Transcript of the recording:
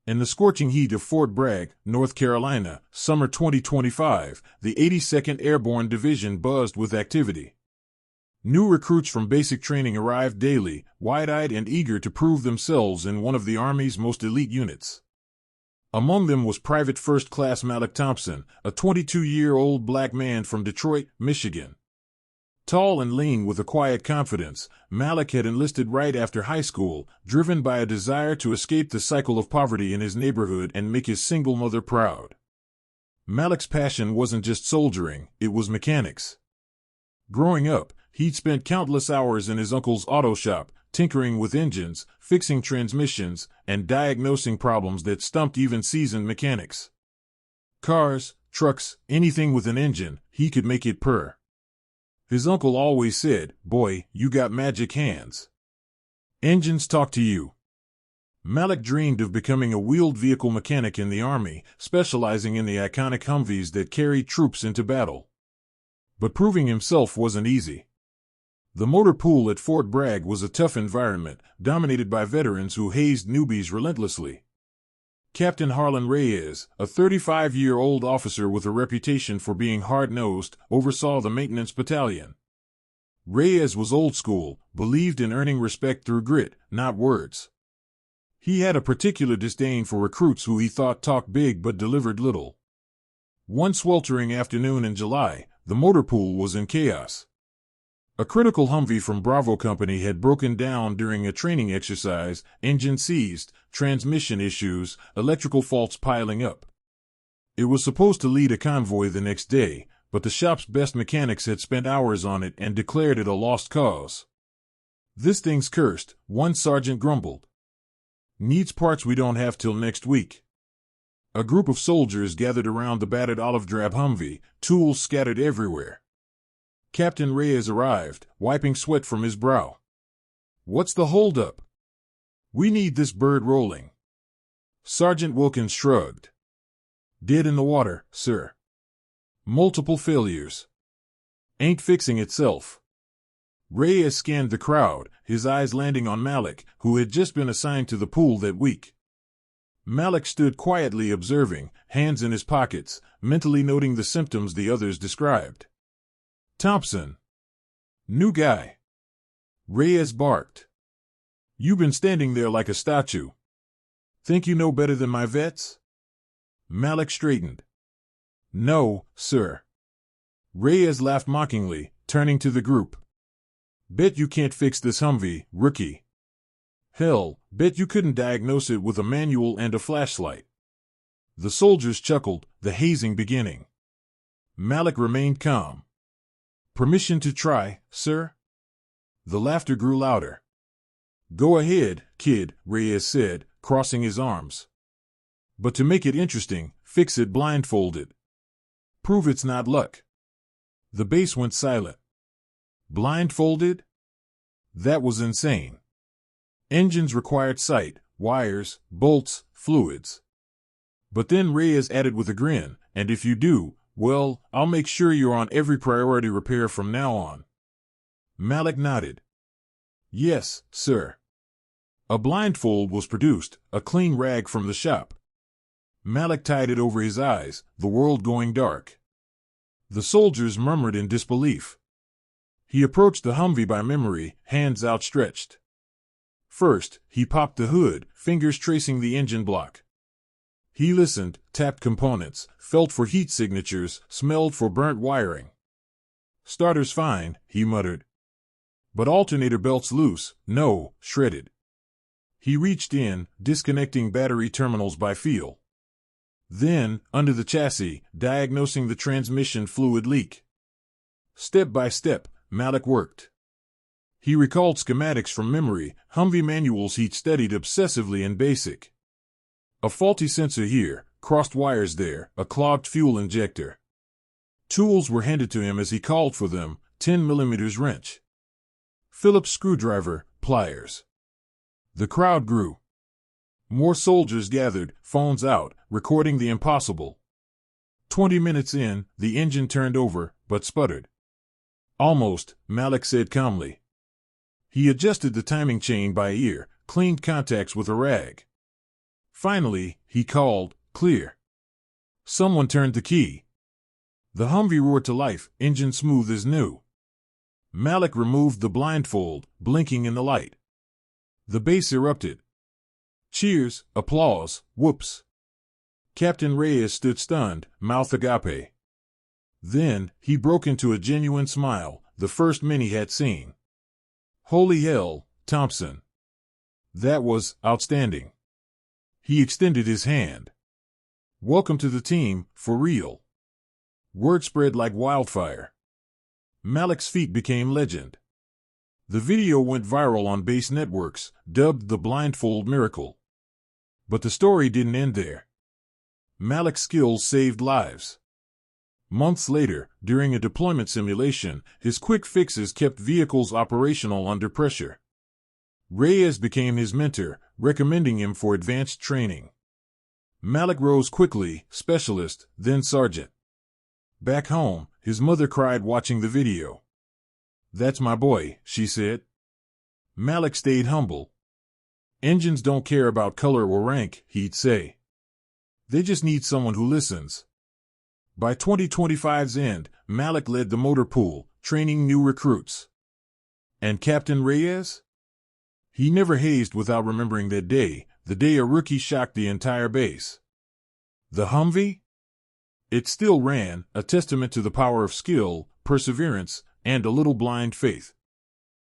In the scorching heat of Fort Bragg, North Carolina, summer 2025, the 82nd Airborne Division buzzed with activity. New recruits from basic training arrived daily, wide-eyed and eager to prove themselves in one of the Army's most elite units. Among them was Private First Class Malik Thompson, a 22-year-old black man from Detroit, Michigan. Tall and lean with a quiet confidence, Malik had enlisted right after high school, driven by a desire to escape the cycle of poverty in his neighborhood and make his single mother proud. Malik's passion wasn't just soldiering, it was mechanics. Growing up, he'd spent countless hours in his uncle's auto shop, tinkering with engines, fixing transmissions, and diagnosing problems that stumped even seasoned mechanics. Cars, trucks, anything with an engine, he could make it purr. His uncle always said, "Boy, you got magic hands. Engines talk to you." Malik dreamed of becoming a wheeled vehicle mechanic in the Army, specializing in the iconic Humvees that carried troops into battle. But proving himself wasn't easy. The motor pool at Fort Bragg was a tough environment, dominated by veterans who hazed newbies relentlessly. Captain Harlan Reyes, a 35-year-old officer with a reputation for being hard-nosed, oversaw the maintenance battalion. Reyes was old school, believed in earning respect through grit, not words. He had a particular disdain for recruits who he thought talked big but delivered little. One sweltering afternoon in July, the motor pool was in chaos. A critical Humvee from Bravo Company had broken down during a training exercise, engine seized, transmission issues, electrical faults piling up. It was supposed to lead a convoy the next day, but the shop's best mechanics had spent hours on it and declared it a lost cause. "This thing's cursed," one sergeant grumbled. "Needs parts we don't have till next week." A group of soldiers gathered around the battered olive-drab Humvee, tools scattered everywhere. Captain Reyes arrived, wiping sweat from his brow. "What's the holdup?" "We need this bird rolling." Sergeant Wilkins shrugged. "Dead in the water, sir. Multiple failures. Ain't fixing itself." Reyes scanned the crowd, his eyes landing on Malik, who had just been assigned to the pool that week. Malik stood quietly observing, hands in his pockets, mentally noting the symptoms the others described. "Thompson. New guy." Reyes barked. "You been standing there like a statue. Think you know better than my vets?" Malik straightened. "No, sir." Reyes laughed mockingly, turning to the group. "Bet you can't fix this Humvee, rookie. Hell, bet you couldn't diagnose it with a manual and a flashlight." The soldiers chuckled, the hazing beginning. Malik remained calm. "Permission to try, sir?" The laughter grew louder. "Go ahead, kid," Reyes said, crossing his arms. "But to make it interesting, fix it blindfolded. Prove it's not luck." The base went silent. Blindfolded? That was insane. Engines required sight, wires, bolts, fluids. But then Reyes added with a grin, "And if you do, well, I'll make sure you're on every priority repair from now on." Malik nodded. "Yes, sir." A blindfold was produced, a clean rag from the shop. Malik tied it over his eyes, the world going dark. The soldiers murmured in disbelief. He approached the Humvee by memory, hands outstretched. First, he popped the hood, fingers tracing the engine block. He listened, tapped components, felt for heat signatures, smelled for burnt wiring. "Starter's fine," he muttered. "But alternator belt's loose, no, shredded." He reached in, disconnecting battery terminals by feel. Then, under the chassis, diagnosing the transmission fluid leak. Step by step, Malik worked. He recalled schematics from memory, Humvee manuals he'd studied obsessively in basic. A faulty sensor here, crossed wires there, a clogged fuel injector. Tools were handed to him as he called for them, 10mm wrench. Phillips screwdriver, pliers. The crowd grew. More soldiers gathered, phones out, recording the impossible. 20 minutes in, the engine turned over, but sputtered. "Almost," Malik said calmly. He adjusted the timing chain by ear, cleaned contacts with a rag. Finally, he called, "Clear." Someone turned the key. The Humvee roared to life, engine smooth as new. Malik removed the blindfold, blinking in the light. The base erupted. Cheers, applause, whoops. Captain Reyes stood stunned, mouth agape. Then, he broke into a genuine smile, the first many had seen. Holy hell, Thompson. That was outstanding. He extended his hand. Welcome to the team, for real. Word spread like wildfire. Malik's feat became legend. The video went viral on base networks, dubbed the Blindfold Miracle. But the story didn't end there. Malik's skills saved lives. Months later, during a deployment simulation, his quick fixes kept vehicles operational under pressure. Reyes became his mentor, recommending him for advanced training. Malik rose quickly, specialist, then sergeant. Back home, his mother cried watching the video. "That's my boy," she said. Malik stayed humble. "Engines don't care about color or rank," he'd say. "They just need someone who listens." By 2025's end, Malik led the motor pool, training new recruits. And Captain Reyes? He never hazed without remembering that day, the day a rookie shocked the entire base. The Humvee? It still ran, a testament to the power of skill, perseverance, and a little blind faith.